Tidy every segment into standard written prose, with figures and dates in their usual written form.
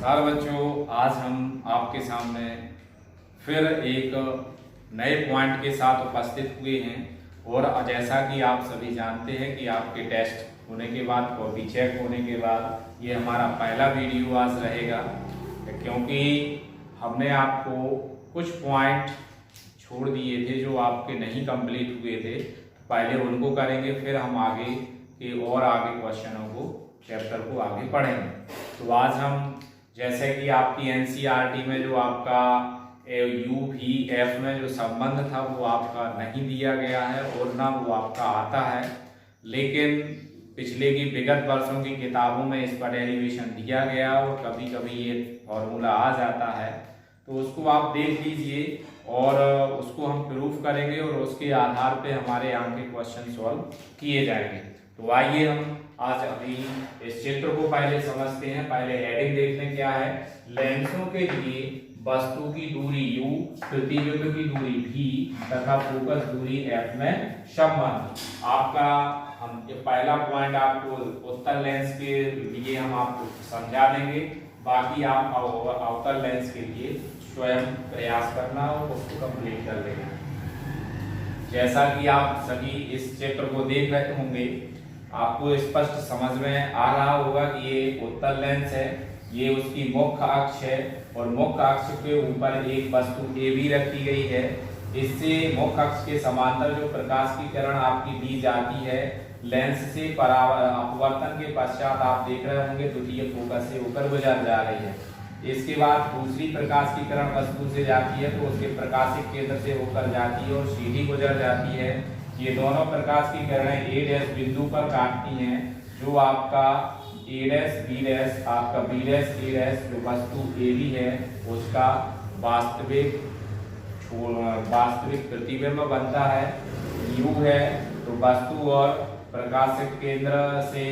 नमस्कार बच्चों, आज हम आपके सामने फिर एक नए पॉइंट के साथ उपस्थित हुए हैं। और जैसा कि आप सभी जानते हैं कि आपके टेस्ट होने के बाद, कॉपी चेक होने के बाद ये हमारा पहला वीडियो आज रहेगा, क्योंकि हमने आपको कुछ पॉइंट छोड़ दिए थे जो आपके नहीं कंप्लीट हुए थे। पहले उनको करेंगे, फिर हम आगे के और आगे क्वेश्चनों को, चैप्टर को आगे पढ़ेंगे। तो आज हम, जैसे कि आपकी एनसीईआरटी में जो आपका UVF में जो संबंध था वो आपका नहीं दिया गया है और ना वो आपका आता है, लेकिन पिछले की विगत वर्षों की किताबों में इस पर डेरिवेशन दिया गया और कभी कभी ये फॉर्मूला आ जाता है। तो उसको आप देख लीजिए और उसको हम प्रूफ करेंगे और उसके आधार पे हमारे यहाँ के क्वेश्चन सॉल्व किए जाएंगे। तो आइए हम आज अभी इस चित्र को पहले समझते हैं। पहले हेडिंग देख लें क्या है। लेंसों के लिए वस्तु की दूरी u, प्रतिबिंब की दूरी v तथा फोकस दूरी f में संबंध। आपका हम ये पहला पॉइंट आपको उत्तल लेंस के लिए हम आपको समझा देंगे, बाकी आप अवतल लेंस के लिए स्वयं प्रयास करना और उसको कंप्लीट कर लेना। जैसा कि आप सभी इस चित्र को देख रहे होंगे, आपको स्पष्ट समझ में आ रहा होगा कि ये उत्तल लेंस है, ये उसकी मुख्य अक्ष है और मुख्य अक्ष के ऊपर एक वस्तु AB रखी गई है। इससे मुख्य अक्ष के समांतर जो प्रकाश की किरण आपकी दी जाती है, लेंस से अपवर्तन के पश्चात आप देख रहे होंगे द्वितीय फोकस से होकर गुजर जा रही है। इसके बाद दूसरी प्रकाश की किरण वस्तु से जाती है तो उसके प्रकाशिक केंद्र से होकर जाती है और सीधी गुजर जाती है। ये दोनों प्रकाश की किरणें A' बिंदु पर काटती हैं, जो आपका A' B' आपका B' A' जो वस्तु AB है उसका वास्तविक प्रतिबिंब बनता है। U है तो वस्तु और प्रकाशिक केंद्र से,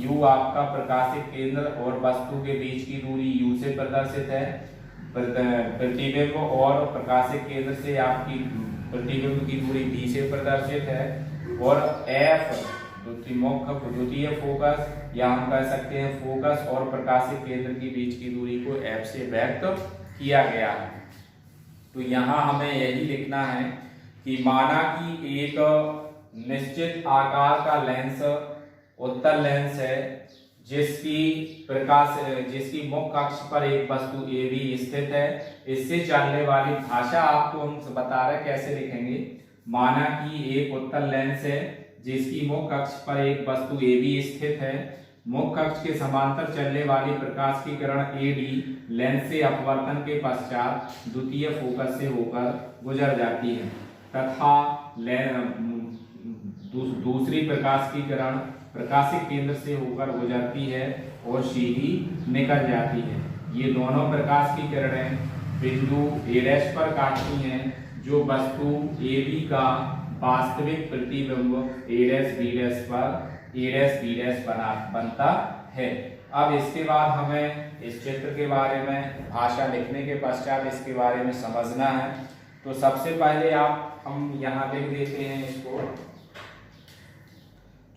U आपका प्रकाशिक केंद्र और वस्तु के बीच की दूरी U से प्रदर्शित है। प्रतिबिंब और प्रकाशिक केंद्र से आपकी प्रतिबिंब की दूरी B से प्रदर्शित है। और F द्वितीय फोकस, या हम कह सकते हैं फोकस और प्रकाशिक केंद्र के बीच की दूरी को F से व्यक्त किया गया है। तो यहाँ हमें यही लिखना है कि माना कि एक निश्चित आकार का लेंस उत्तल लेंस है जिसकी मुख्य अक्ष पर एक वस्तु AB स्थित है। इससे चलने वाली भाषा आपको हम बता रहे कैसे लिखेंगे। माना कि एक उत्तल लेंस है जिसकी मुख्य अक्ष पर एक वस्तु AB स्थित है। मुख्य अक्ष के समांतर चलने वाली प्रकाश की किरण AD लेंस से अपवर्तन के पश्चात द्वितीय फोकस से होकर गुजर जाती है तथा दूसरी प्रकाश की किरण प्रकाशिक केंद्र से होकर गुजरती है और सीधी निकल जाती है। ये दोनों प्रकाश की किरणें बिंदु A' पर काटती हैं, जो वस्तु AB का वास्तविक प्रतिबिंब A' B' बनता है। अब इसके बाद हमें इस चित्र के बारे में भाषा लिखने के पश्चात इसके बारे में समझना है। तो सबसे पहले हम यहाँ लिख देते हैं, इसको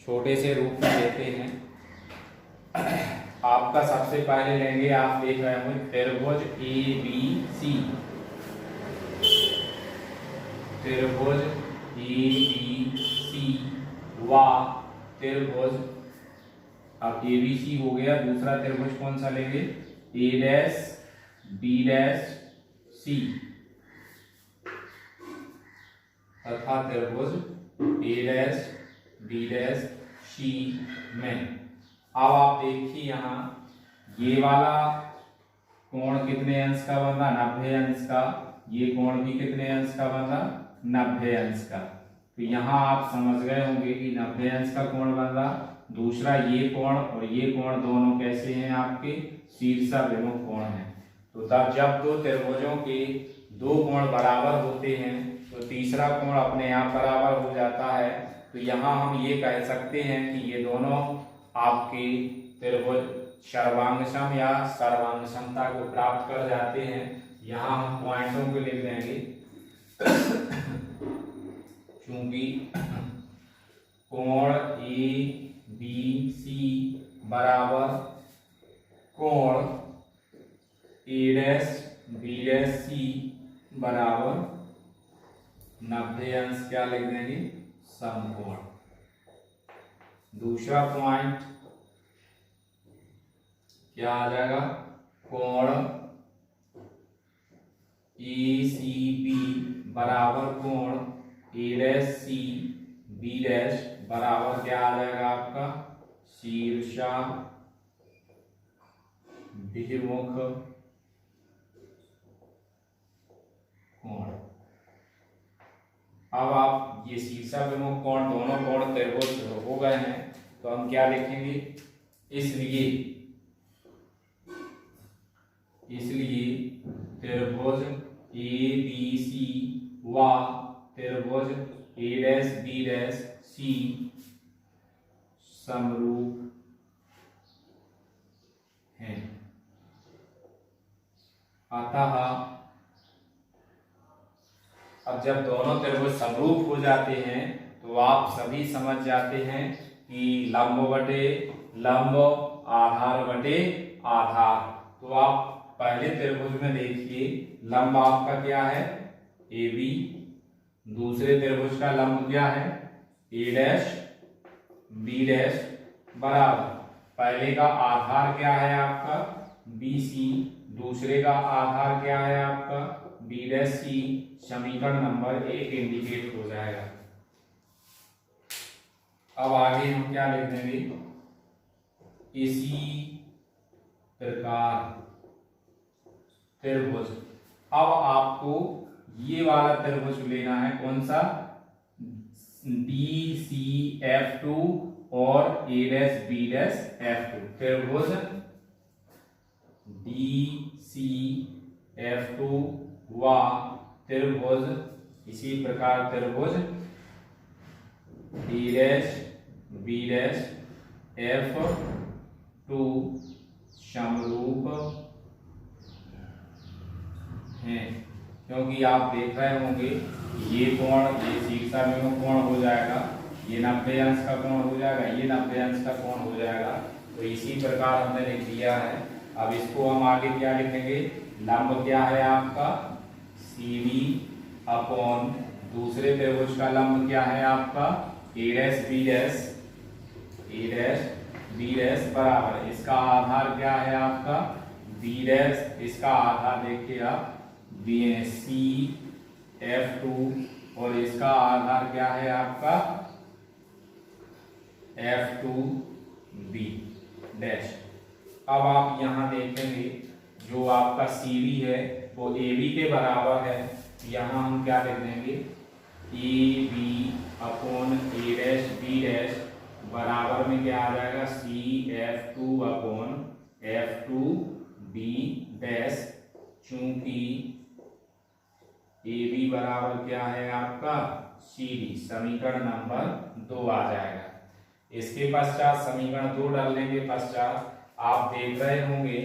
छोटे से रूप में लेते हैं। आपका सबसे पहले लेंगे, आप देख रहे होंगे त्रिभुज ABC, त्रिभुज ABC व त्रिभुज, अब ABC हो गया। दूसरा त्रिभुज कौन सा लेंगे? A' B' C तथा त्रिभुज A' B' C में। अब आप देखिए यहाँ ये वाला कोण कितने अंश का बना? 90 अंश का। ये कोण भी कितने अंश का बना? 90 अंश का। तो यहाँ आप समझ गए होंगे कि 90 अंश का कोण बन रहा। दूसरा ये कोण और ये कोण दोनों कैसे हैं? आपके शीर्षाभिमुख कोण हैं। तो तब जब दो त्रिभुजों के दो कोण बराबर होते हैं तो तीसरा कोण अपने आप बराबर हो जाता है। तो यहाँ हम ये कह सकते हैं कि ये दोनों आपके त्रिभुज सर्वांगसम या सर्वांगसमता को प्राप्त कर जाते हैं। यहाँ हम पॉइंटों को लिख देंगे क्योंकि कोण ABC बराबर कोण ए डैश बी डैश सी बराबर 90 अंश क्या लिख देंगे, समकोण। दूसरा पॉइंट क्या आ जाएगा, कोण ए सी बी बराबर कोण ए डैश सी बी डैश बराबर क्या आ जाएगा आपका, शीर्षा विमुख कोण। अब आप ये शीर्षा विमुख कोण दोनों कोण त्रिभुज हो गए हैं, तो हम क्या लिखेंगे, इसलिए त्रिभुज ए बी सी व त्रिभुज ए डैश बी डैश सी समरूप हैं। अतः अब जब दोनों त्रिभुज समरूप हो जाते हैं तो आप सभी समझ जाते हैं कि लंब बटे लंब, आधार बटे आधार। तो आप पहले त्रिभुज में देखिए, लंब आपका क्या है, ए बी। दूसरे त्रिभुज का लंब क्या है, ए डैश बी डैश बराबर पहले का आधार क्या है आपका, बी सी। दूसरे का आधार क्या है आपका, बी डैश सी। समीकरण नंबर 1 इंडिकेट हो जाएगा। अब आगे हम क्या लिख देंगे, इसी प्रकार त्रिभुज। अब आपको ये वाला त्रिभुज लेना है, कौन सा, डी सी एफ टू और a dash B dash f two. त्रिभुज डी सी एफ टू व त्रिभुज इसी प्रकार त्रिभुज d dash B dash f two समरूप हैं। क्योंकि आप देख रहे होंगे ये कोण, ये शीर्षा विमुख कोण हो जाएगा, ये 90 अंश का कोण हो जाएगा, ये 90 अंश का कोण हो जाएगा। तो इसी प्रकार हमने लिख दिया है। अब इसको हम आगे क्या लिखेंगे, लंब क्या है आपका, सी डी अपॉन दूसरे त्रिभुज का लंब क्या है आपका, ए डैश बी डैश, ए डैश बी डैश बराबर इसका आधार क्या है आपका, बी डैश। इसका आधार देखिए आप, बी सी एफ टू और इसका आधार क्या है आपका, एफ टू बी डैश। अब आप यहाँ देखेंगे जो आपका सी बी है वो ए बी के बराबर है। यहाँ हम क्या लिख देंगे, A B upon A dash B dash बराबर में क्या आ जाएगा, C F two upon F two B dash. चूंकि ए बी बराबर क्या है आपका, सी डी। समीकरण नंबर 2 आ जाएगा। इसके पश्चात समीकरण 2 डालने के पश्चात आप देख रहे होंगे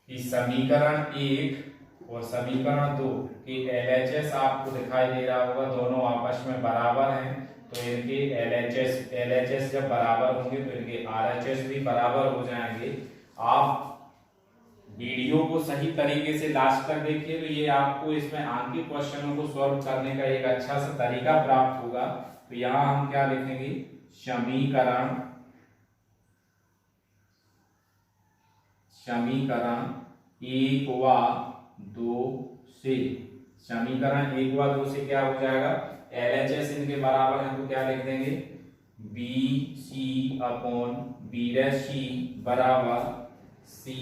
कि समीकरण 1 और समीकरण 2 की LHS आपको दिखाई दे रहा होगा, दोनों आपस में बराबर हैं। तो इनके LHS जब बराबर होंगे तो इनके RHS भी बराबर हो जाएंगे। आप वीडियो को सही तरीके से लास्ट तक देखिए तो ये आपको इसमें आंकिक क्वेश्चनों को सॉल्व करने का एक अच्छा सा तरीका प्राप्त होगा। तो यहाँ हम क्या लिखेंगे, समीकरण 1 व 2 से, समीकरण 1 व 2 से क्या हो जाएगा, LHS इनके बराबर है तो क्या लिख देंगे, b c upon b dash c बराबर c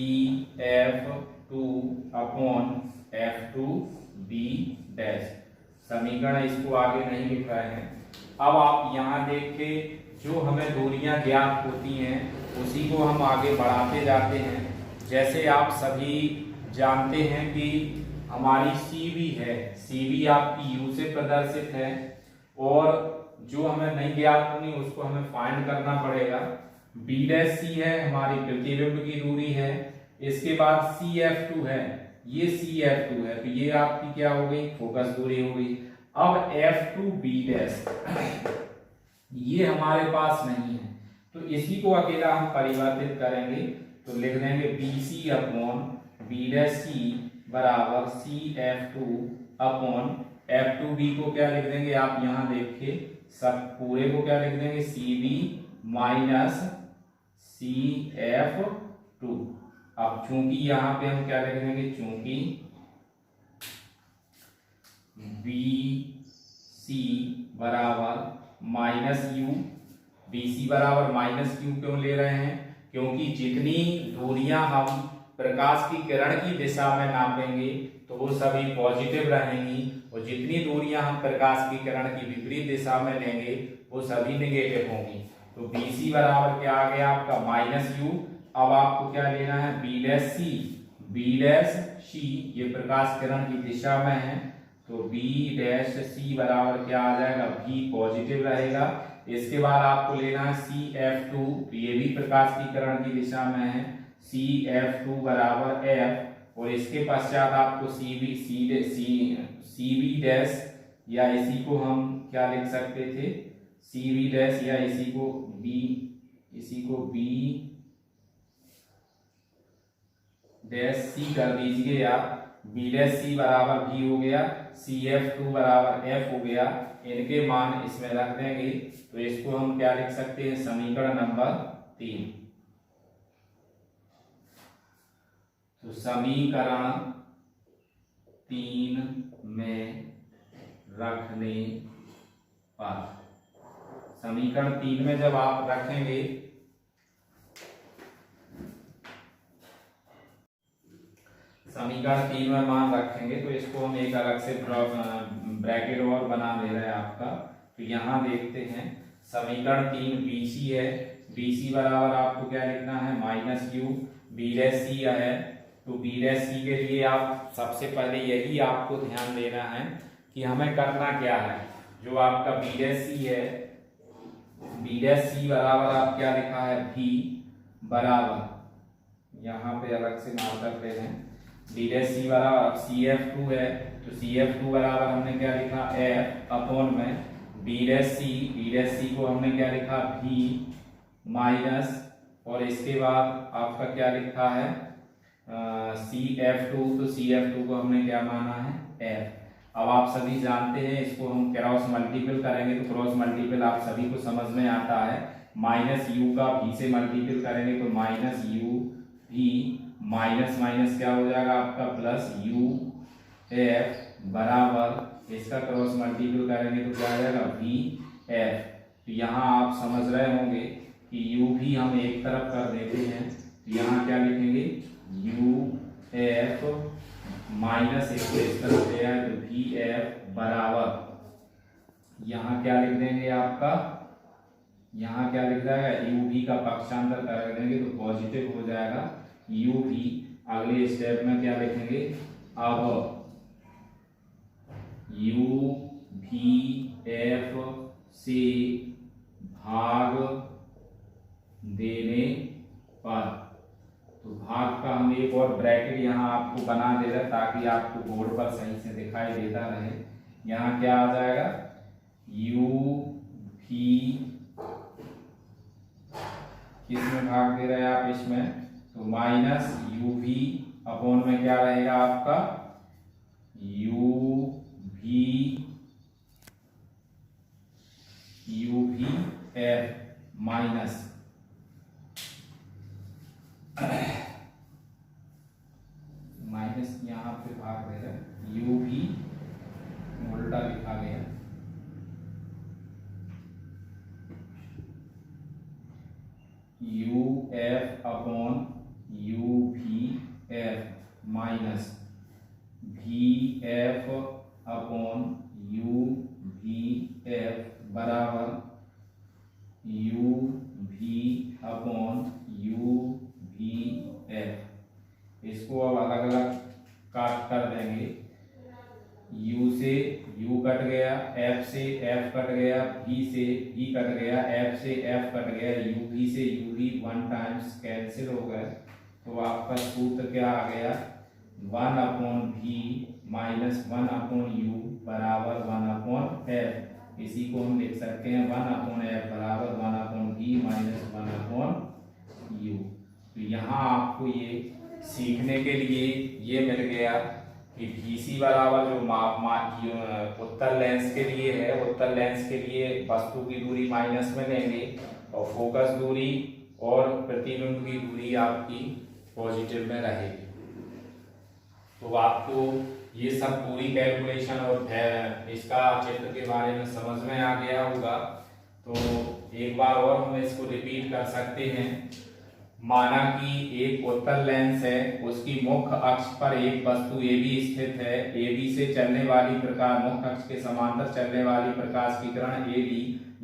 F two upon F two B dash. समीकरण इसको आगे नहीं लिख रहे हैं। अब आप यहाँ देख के जो हमें दूरियां ज्ञात होती हैं उसी को हम आगे बढ़ाते जाते हैं। जैसे आप सभी जानते हैं कि हमारी CV है, CV आपकी U से प्रदर्शित है और जो हमें नहीं ज्ञात होनी उसको हमें फाइंड करना पड़ेगा। B डैश C है हमारी प्रतिबिंब की दूरी है, इसके बाद CF2 है, ये CF2 है तो ये आपकी क्या हो गई, फोकस दूरी हो गई। अब F2B डैश ये हमारे पास नहीं है तो इसी को अकेला हम परिवर्तित करेंगे। तो लिख देंगे b c upon b dash c बराबर c F two upon F two b को क्या लिख देंगे आप यहाँ देखिए, सब पूरे को क्या लिख देंगे C B minus C F two. अब चूंकि यहाँ पे हम क्या लिख देंगे, चूंकि बी सी बराबर माइनस यू, बी सी बराबर माइनस क्यू क्यों ले रहे हैं, क्योंकि जितनी दूरियां हम प्रकाश की किरण की दिशा में नापेंगे तो वो सभी पॉजिटिव रहेंगी, और जितनी दूरियां हम प्रकाश की किरण की विपरीत दिशा में लेंगे वो सभी नेगेटिव होंगी। तो बी सी बराबर क्या आ गया आपका माइनस यू। अब आपको क्या लेना है बी डैश सी, बी डैश सी ये प्रकाश किरण की दिशा में है, तो बी डैश सी बराबर क्या आ जाएगा, भी पॉजिटिव रहेगा। इसके बाद आपको लेना है सी एफ टू, तो ये भी प्रकाश की किरण की दिशा में है, सी एफ टू बराबर एफ, और इसके पश्चात आपको सी बी डैश, या इसी को हम क्या लिख सकते थे सी बी डैश, या इसी को बी डैश सी कर दीजिए आप, बी डैश सी बराबर भी हो गया, सी एफ टू बराबर एफ हो गया, इनके मान इसमें रख देंगे। तो इसको हम क्या लिख सकते हैं, समीकरण नंबर 3। तो समीकरण 3 में रखने पर, समीकरण 3 में जब आप रखेंगे समीकरण 3 में मान रखेंगे तो इसको हम एक अलग से ब्रैकेट और बना दे रहे हैं आपका। तो यहाँ देखते हैं समीकरण 3 बी सी है, बी सी बराबर आपको क्या लिखना है माइनस यू, बी डैश सी है, तो बी डैश सी के लिए आप सबसे पहले यही आपको ध्यान देना है कि हमें करना क्या है। जो आपका बी डैश सी है, बी डैश सी बराबर आप क्या लिखा है भी बराबर, यहाँ पे अलग से मान करते हैं, बी डैश सी बराबर सी एफ टू है, तो सी एफ टू बराबर हमने क्या लिखा एफ अपॉन में बी डैश सी को हमने क्या लिखा भी माइनस, और इसके बाद आपका क्या लिखा है सी एफ टू, तो सी एफ टू को हमने क्या माना है एफ। अब आप सभी जानते हैं इसको हम क्रॉस मल्टीपल करेंगे, तो क्रॉस मल्टीपल आप सभी को समझ में आता है, माइनस यू का भी से मल्टीपल करेंगे तो माइनस यू भी माइनस माइनस क्या हो जाएगा आपका प्लस यू एफ बराबर, इसका क्रॉस मल्टीपल करेंगे तो क्या हो जाएगा वी एफ। तो यहाँ आप समझ रहे होंगे कि यू भी हम एक तरफ कर देते हैं, तो यहाँ क्या लिखेंगे यू एफ माइनस इसको इस तरफ ले आए तो वी एफ बराबर, यहाँ क्या लिख देंगे आपका, यहाँ क्या लिख जाएगा यू भी का पक्षांतर कर देंगे तो पॉजिटिव हो जाएगा यू भी। अगले स्टेप में क्या लिखेंगे, अब यू भी एफ से भाग देने पर, तो भाग का हम एक और ब्रैकेट यहाँ आपको बना दे रहे ताकि आपको बोर्ड पर सही से दिखाई देता रहे। यहाँ क्या आ जाएगा यू भी किसमें भाग दे रहे हैं आप इसमें, तो माइनस यू भी अपॉन में क्या रहेगा आपका यू भी एफ माइनस माइनस यहाँ पे भाग दे रहा है यू भी उल्टा लिखा गया, यू एफ अपॉन यू भी एफ माइनस भी एफ अपॉन यू भी एफ बराबर यू भी अपॉन यू भी एफ। इसको अब अलग अलग काट कर देंगे, u से u कट गया, f से f कट गया, v से v कट गया, f से f कट गया, u v से u v 1 टाइम्स कैंसिल हो गए, तो आपका सूत्र क्या आ गया 1 upon v minus 1 upon u बराबर 1 अपॉन f। इसी को हम लिख सकते हैं 1 अपॉन f बराबर 1 upon v minus 1 upon u। तो यहाँ आपको ये सीखने के लिए ये मिल गया कि BC बराबर जो उत्तर लेंस के लिए है, उत्तर लेंस के लिए वस्तु की दूरी माइनस में लेंगे और फोकस दूरी और प्रतिबिंब की दूरी आपकी पॉजिटिव में रहेगी। तो आपको ये सब पूरी कैलकुलेशन और इसका चित्र के बारे में समझ में आ गया होगा। तो एक बार और हम इसको रिपीट कर सकते हैं। माना कि एक उत्तल लेंस है, उसकी मुख्य अक्ष पर एक वस्तु AB स्थित है। AB से चलने वाली प्रकाश, मुख्य अक्ष के समांतर चलने वाली प्रकाश की किरण AB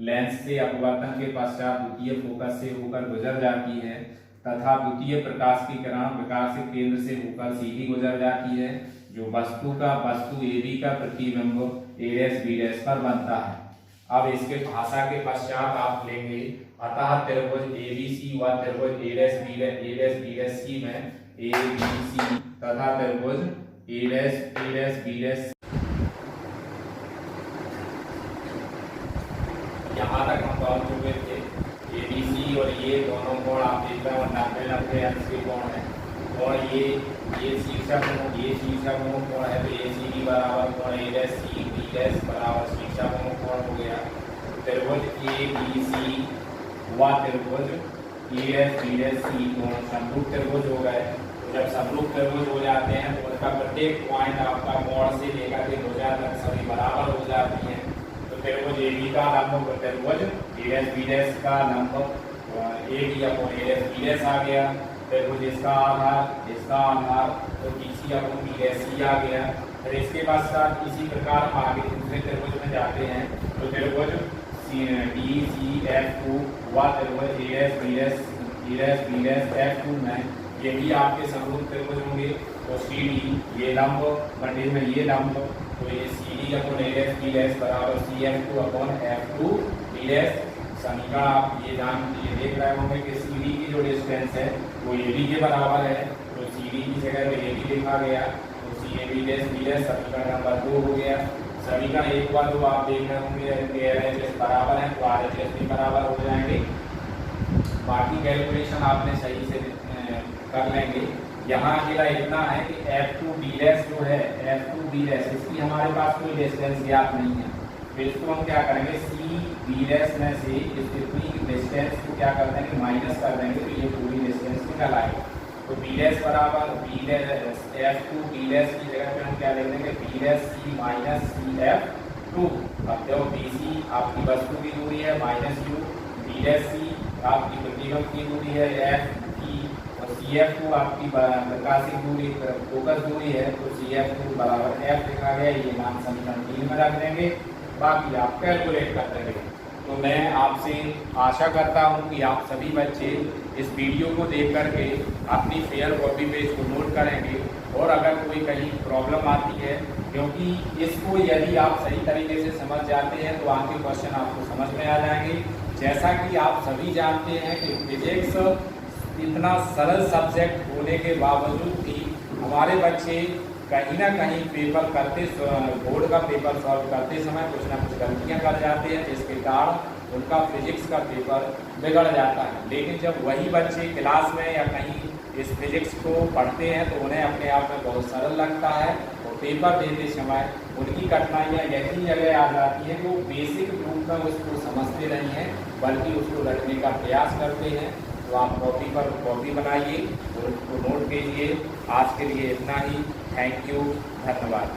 लेंस से अपवर्तन के पश्चात द्वितीय फोकस से होकर गुजर जाती है तथा द्वितीय प्रकाश की किरण प्रकाश के केंद्र से होकर सीधी गुजर जाती है, जो वस्तु AB का प्रतिबिंब A' B' पर बनता है। अब इसके भाषा के पश्चात आप लेंगे, अतः त्रिभुज ABC व त्रिभुज A' B' में ABC तथा त्रिभुज A' B' यहाँ तक हम पहुंच चुके थे। ABC और ये दोनों कोण आप देख रहे हो 90 अंश के कोण है और ये शीर्षक कोण है। तो ACD बराबर कोण A' B' बराबर शीर्षक कोण हो गया। त्रिभुज ABC व त्रिभुज A' B' कोण समरूप त्रिभुज हो गए। तो जब समरूप त्रिभुज हो जाते हैं तो उनका प्रत्येक पॉइंट आपका कोण से लेकर के भुजा तक सभी बराबर हो जाती हैं। तो त्रिभुज AB का लंब त्रिभुज A' B' का लंब AB अपॉन A' B' आ गया। त्रिभुज इसका आधार तो BC अपॉन BC आ गया। फिर इसके पश्चात इसी प्रकार हम आगे दूसरे त्रिभुज में जाते हैं। तो त्रिभुज DCF2 व त्रिभुज A' B' F2 में ये भी आपके समरूप त्रिभुज होंगे। तो CD ये लंब बटे में ये लंब, तो ये CD अपॉन A' B' बराबर CF2 अपॉन F2 B' समीकरण आप ये देख रहे होंगे कि CD की जो डिस्टेंस है वो AB के बराबर है। तो CD की जगह पे AB लिखा गया, तो CAB' B' समीकरण नंबर 2 हो गया। समीकरण 1 व 2 आप देख रहे होंगे कि LHS बराबर है तो RHS भी बराबर हो जाएंगे। बाकी कैलकुलेशन आपने सही से कर लेंगे। यहाँ अकेला इतना है कि F2 B' जो है F2 B' इसकी हमारे पास कोई डिस्टेंस ज्ञात नहीं है। तो इसको हम क्या करेंगे, C B' में से इतनी डिस्टेंस को क्या कर देंगे, माइनस कर देंगे, तो ये पूरी डिस्टेंस निकल आएगी। तो B' बराबर F2 B' की जगह पे हम क्या लिख देंगे, BC माइनस CF2। अब देखो BC आपकी वस्तु की दूरी है -u, BC आपकी प्रतिबिंब की दूरी है F की, और CF2 आपकी प्रकाशिक दूरी फोकस दूरी है। तो CF2 बराबर F लिखा गया। ये मान समीकरण 3 में रख देंगे, बाकी आप कैलकुलेट करते रहेंगे। तो मैं आपसे आशा करता हूं कि आप सभी बच्चे इस वीडियो को देख करके अपनी फेयर कॉपी पे इसको नोट करेंगे, और अगर कोई कहीं प्रॉब्लम आती है, क्योंकि इसको यदि आप सही तरीके से समझ जाते हैं तो आगे क्वेश्चन आपको समझ में आ जाएंगे। जैसा कि आप सभी जानते हैं कि फिजिक्स इतना सरल सब्जेक्ट होने के बावजूद भी हमारे बच्चे कहीं ना कहीं पेपर करते, बोर्ड का पेपर सॉल्व करते समय कुछ ना कुछ गलतियां कर जाते हैं, जिसके कारण उनका फिजिक्स का पेपर बिगड़ जाता है। लेकिन जब वही बच्चे क्लास में या कहीं इस फिजिक्स को पढ़ते हैं तो उन्हें अपने आप में बहुत सरल लगता है, और पेपर देते समय उनकी कठिनाइयाँ यही जगह आ जाती हैं कि वो बेसिक रूप में उसको समझते नहीं हैं, बल्कि उसको रटने का प्रयास करते हैं। तो आप कॉपी बनाइए और उसको नोट कीजिए। आज के लिए इतना ही। थैंक यू, धन्यवाद।